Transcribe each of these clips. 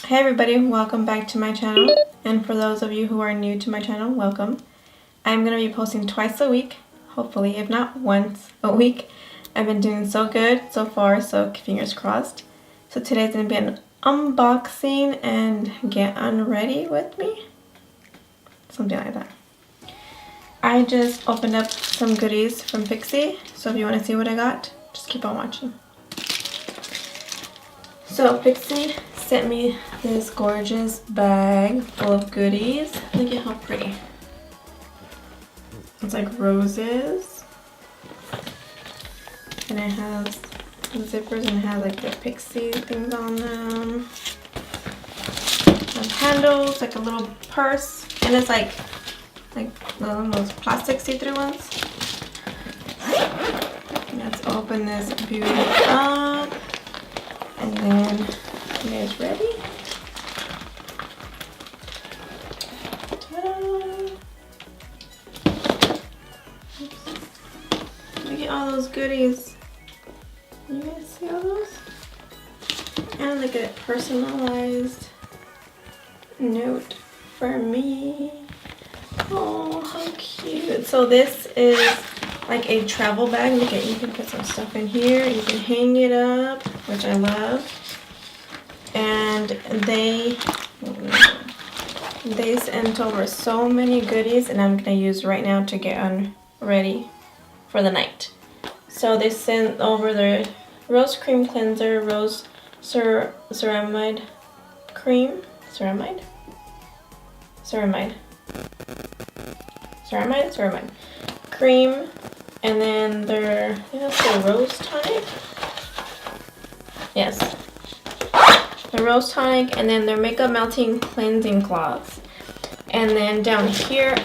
Hey everybody, welcome back to my channel, and for those of you who are new to my channel, welcome. I'm going to be posting twice a week, hopefully, if not once a week. I've been doing so good so far, so fingers crossed. So today's going to be an unboxing and get unready with me, something like that. I just opened up some goodies from Pixi, so if you want to see what I got, just keep on watching. So Pixi sent me this gorgeous bag full of goodies. Look at how pretty. It's like roses. And it has zippers and it has like the Pixi things on them. And handles, like a little purse. And it's like those plastic see-through ones. Let's open this beauty up. And then, you guys ready? Ta-da! Look at all those goodies. You guys see all those? And look at personalized note for me. Oh, how cute. So this is like a travel bag. Look at, you can put some stuff in here. You can hang it up, which I love. And they sent over so many goodies, and I'm gonna use right now to get ready for the night. So they sent over the rose cream cleanser, rose ceramide cream, ceramide cream, and then their, I think that's the Rose Tonic. Yes, the Rose Tonic, and then their makeup melting cleansing cloths. And then down here,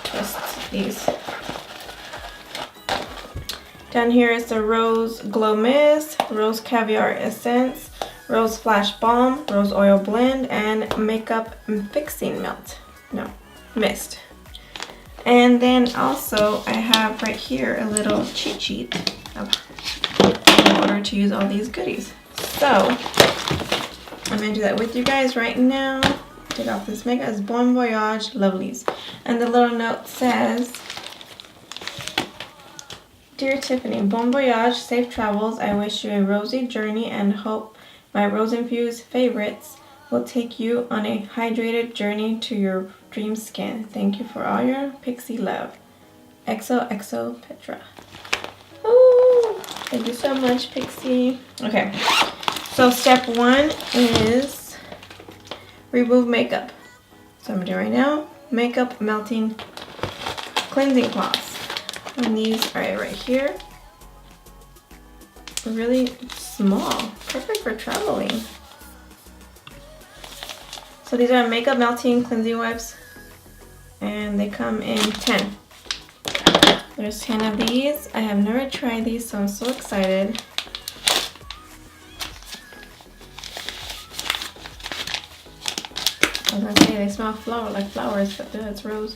twist these. Down here is the Rose Glow Mist, Rose Caviar Essence, Rose Flash Balm, Rose Oil Blend, and Makeup Fixing Mist. And then also I have right here a little cheat sheet in order to use all these goodies. So I'm gonna do that with you guys right now. Take off this makeup. It's Bon Voyage Lovelies. And the little note says, Dear Tiffany, Bon Voyage, safe travels. I wish you a rosy journey and hope my rose-infused favorites will take you on a hydrated journey to your dream skin. Thank you for all your Pixi love. XOXO Petra. Ooh, thank you so much, Pixi. Okay, so step one is remove makeup. So I'm gonna do right now, makeup melting cleansing cloths. And these are right here. Really small, perfect for traveling. So these are makeup melting cleansing wipes, and they come in 10. There's 10 of these. I have never tried these, so I'm so excited. I was gonna say they smell like flowers, but it's rose.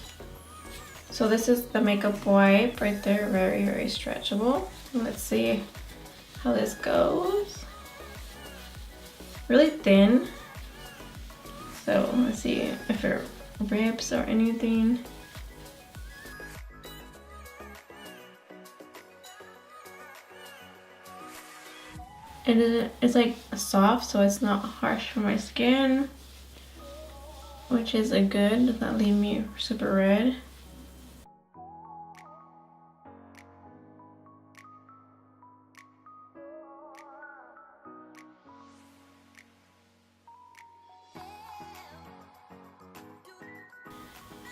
So this is the makeup wipe right there, very, very stretchable. Let's see how this goes. Really thin. So let's see if it rips or anything. It's like soft, so it's not harsh for my skin, which is a good. Does not leave me super red.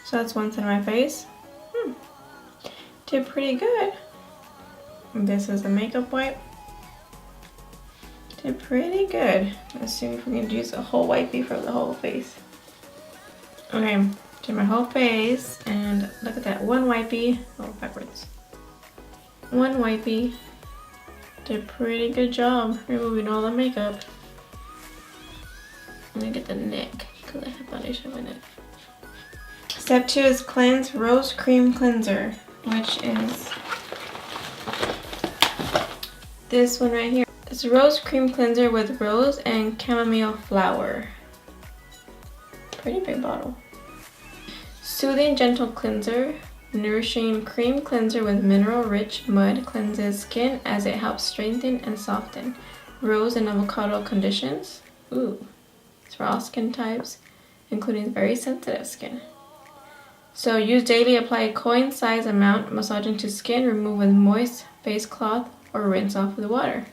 So that's one side of my face. Did pretty good. And this is the makeup wipe. Did pretty good. Let's see if we can use a whole wipey for the whole face. Okay, do my whole face, and look at that, one wipey. Oh, backwards. One wipey. Did a pretty good job removing all the makeup. I'm gonna get the neck because I have foundation on my neck. Step 2 is cleanse rose cream cleanser, which is this one right here. It's a rose cream cleanser with rose and chamomile flower. Pretty big bottle. Soothing gentle cleanser. Nourishing cream cleanser with mineral-rich mud cleanses skin as it helps strengthen and soften. Rose and avocado conditions. Ooh, it's for all skin types, including very sensitive skin. So use daily, apply a coin-size amount, massage into skin, remove with moist face cloth, or rinse off with water.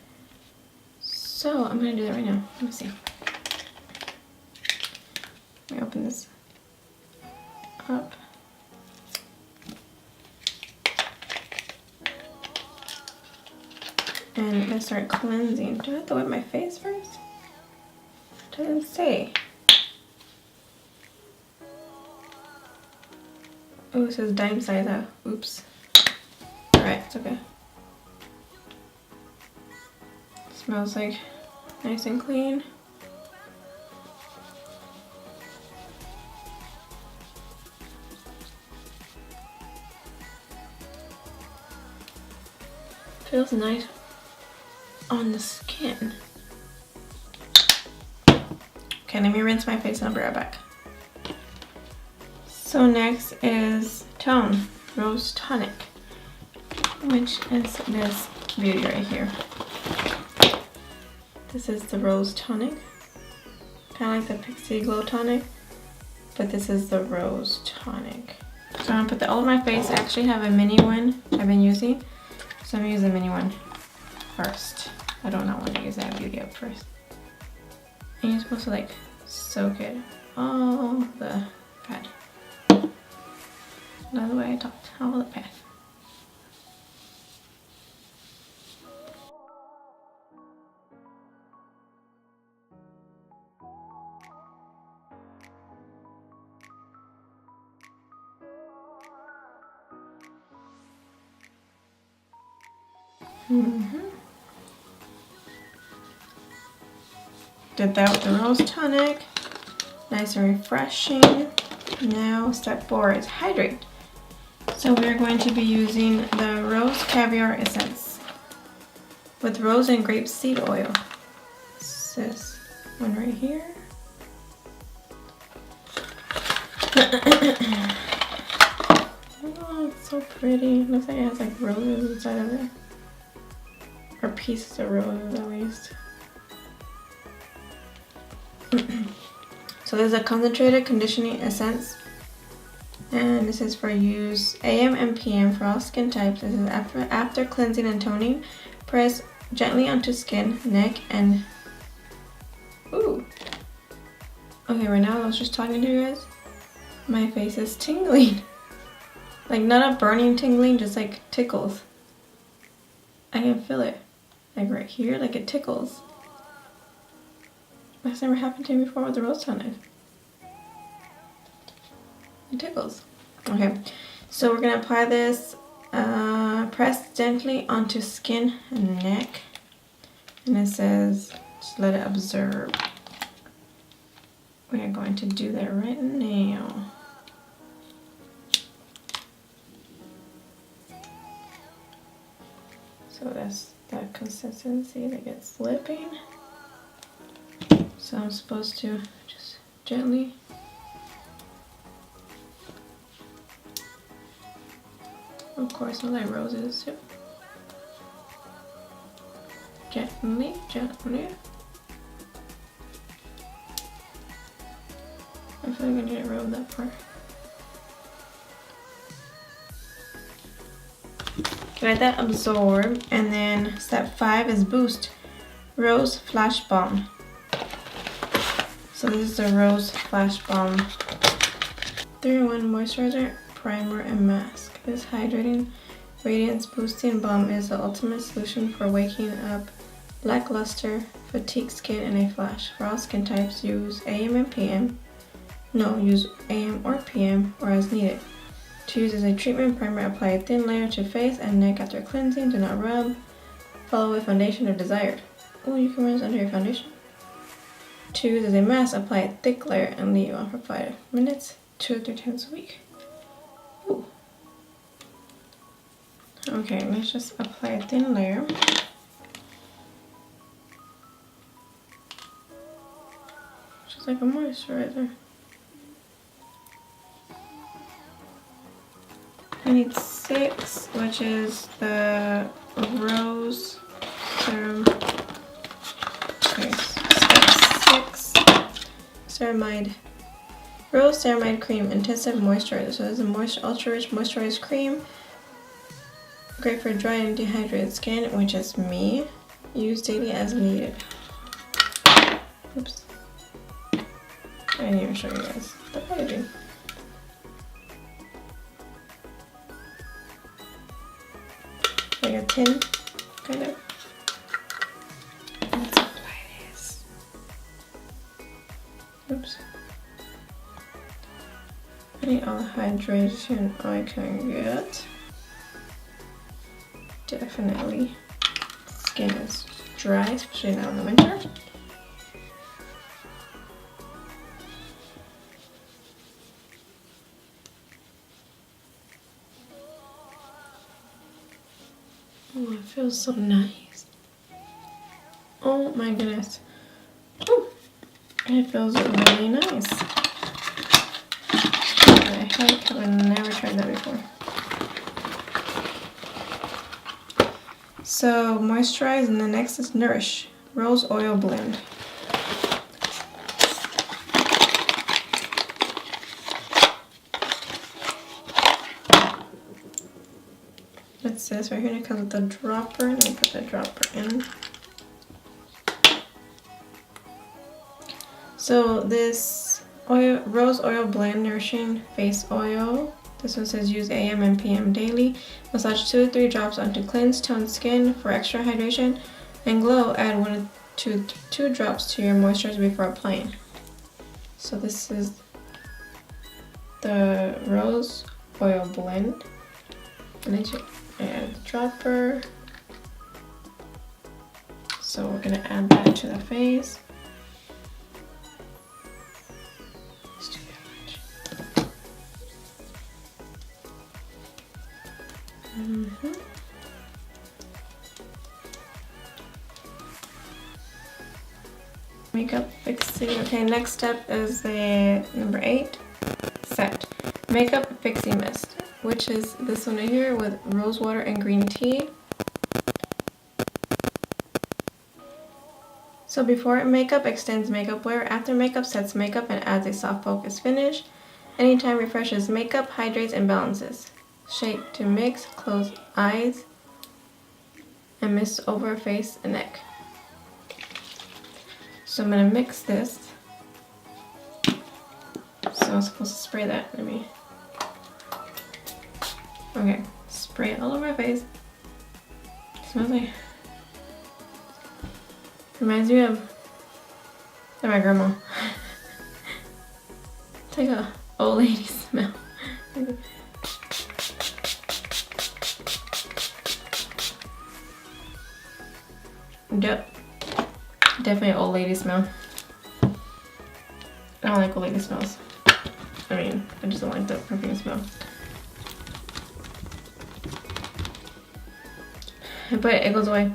So I'm gonna do that right now. Let me see. Let me open this up. And I'm gonna start cleansing. Do I have to wipe my face first? It doesn't say. Oh, it says dime size out. Oops. Alright, it's okay. Smells like nice and clean. Feels nice on the skin. Okay, let me rinse my face and I'll be right back. So next is Tone Rose Tonic, which is this beauty right here. This is the Rose Tonic, kind of like the Pixi Glow Tonic, but this is the Rose Tonic. So I'm gonna put that all over my face. I actually have a mini one I've been using, so I'm gonna use the mini one first. I do not want to use that beauty up first. And you're supposed to like soak it all the pad. Another way I talked, all the pad. Did that with the Rose Tonic. Nice and refreshing. Now step 4 is hydrate. So we're going to be using the Rose Caviar Essence with rose and grape seed oil. This one right here. Oh, it's so pretty. It looks like it has like roses inside of it. Or pieces of roses at least. So there's a concentrated conditioning essence, and this is for use AM and PM for all skin types. This is after cleansing and toning. Press gently onto skin, neck, and ooh. Okay, right now I was just talking to you guys. My face is tingling. Like not a burning tingling, just like tickles. I can feel it. Like right here, like it tickles. That's never happened to me before with the Rose Tonic. It tickles. Okay, so we're gonna apply this, press gently onto skin and neck. And it says, just let it absorb. We are going to do that right now. So that's that consistency that gets slipping. So I'm supposed to just gently of course I like roses too. Gently, gently. I feel like I need to rub that part. Let that absorb, and then step 5 is boost. Rose Flash Balm. So this is the Rose Flash Balm 3-in-1 moisturizer, primer, and mask. This hydrating, radiance boosting balm is the ultimate solution for waking up lackluster, fatigued skin in a flash. For all skin types, use AM and PM. No, use AM or PM or as needed. To use as a treatment primer, apply a thin layer to face and neck after cleansing. Do not rub. Follow with foundation if desired. Oh, you can run this under your foundation. To use as a mask, apply a thick layer and leave on for 5 minutes, 2 or 3 times a week. Ooh. Okay, let's just apply a thin layer. Just like a moisturizer. I need 6, which is the Rose Serum. Okay, step 6. Ceramide. Rose Ceramide Cream Intensive Moisturizer. So this is a ultra rich moisturized cream. Great for dry and dehydrated skin, which is me. Use daily as needed. Oops. I didn't even show you guys the packaging. Like a tin, kind of. Let's apply this. Oops. I need all the hydration I can get. Definitely. Skin is dry, especially now in the winter. Oh, it feels so nice. Oh my goodness. Ooh, it feels really nice. I have never tried that before. So moisturize, and the next is Nourish Rose Oil Blend. That's this right here, and it comes with a dropper. Let me put the dropper in. So this Rose Oil Blend Nourishing Face Oil. This one says use AM and PM daily. Massage 2 to 3 drops onto cleansed, toned skin for extra hydration and glow. Add 1 to 2 drops to your moisturizer before applying. So this is the Rose Oil Blend. And then add the dropper. So we're gonna add that to the face. Makeup Pixi. Okay, next step is the number 8, set. Makeup Pixi Mist, which is this one right here with rose water and green tea. So before makeup extends makeup wear, after makeup sets makeup and adds a soft focus finish. Anytime refreshes makeup, hydrates and balances. Shake to mix, close eyes, and mist over face and neck. So I'm gonna mix this. So I'm supposed to spray that. Let me. Okay, spray it all over my face. It smells like. Reminds me of my grandma. It's like a old lady smell. Yep. Definitely an old lady smell. I don't like old lady smells. I mean, I just don't like the perfume smell. But it goes away.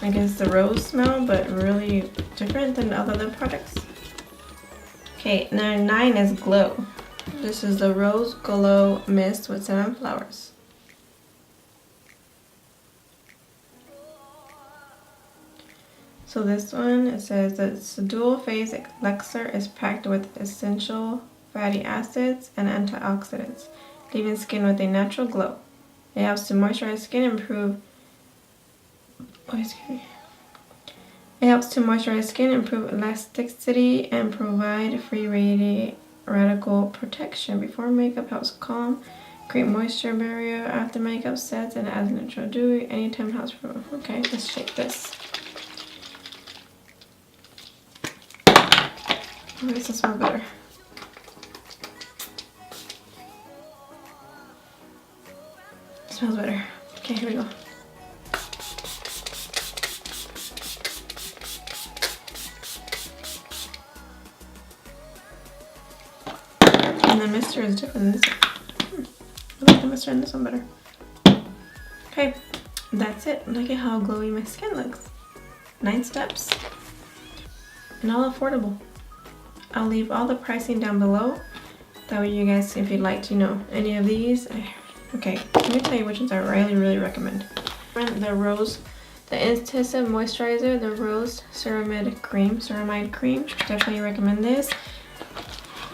I guess the rose smell, but really different than other products. Okay, now 9 is Glow. This is the Rose Glow Mist with 7 flowers. So this one, it says that it's a dual phase elixir is packed with essential fatty acids and antioxidants, leaving skin with a natural glow. It helps to moisturize skin, improve elasticity, and provide free radical protection. Before makeup helps calm, create moisture barrier after makeup sets, and adds natural dewy. Anytime helps. Okay, let's shake this. Oh, this will smell better. It smells better. Okay, here we go. And the mister is different than this one. I like the mister in this one better. Okay, that's it. Look at how glowy my skin looks. 9 steps, and all affordable. I'll leave all the pricing down below. That way you guys, if you'd like to know any of these. Okay, let me tell you which ones I really recommend. The Rose, the Intensive Moisturizer, the Rose Ceramide Cream. Definitely recommend this.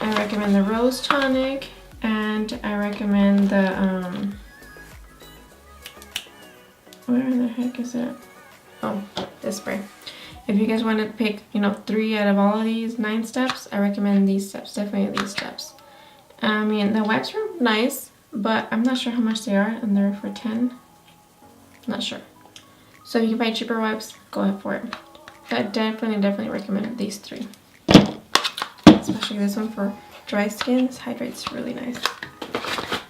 I recommend the Rose Tonic, and I recommend the, where the heck is it? Oh, this spray. If you guys want to pick, 3 out of all of these 9 steps, I recommend these steps, definitely these steps. I mean, the wipes are nice, but I'm not sure how much they are, and they're for 10. Not sure. So if you can buy cheaper wipes, go ahead for it. But definitely recommend these 3. Especially this one for dry skin. This hydrates really nice.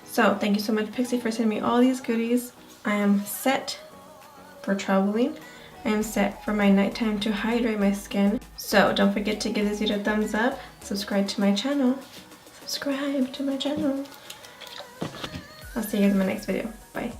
So thank you so much, Pixi, for sending me all these goodies. I am set for traveling. I am set for my nighttime to hydrate my skin. So don't forget to give this video a thumbs up. Subscribe to my channel. I'll see you guys in my next video. Bye.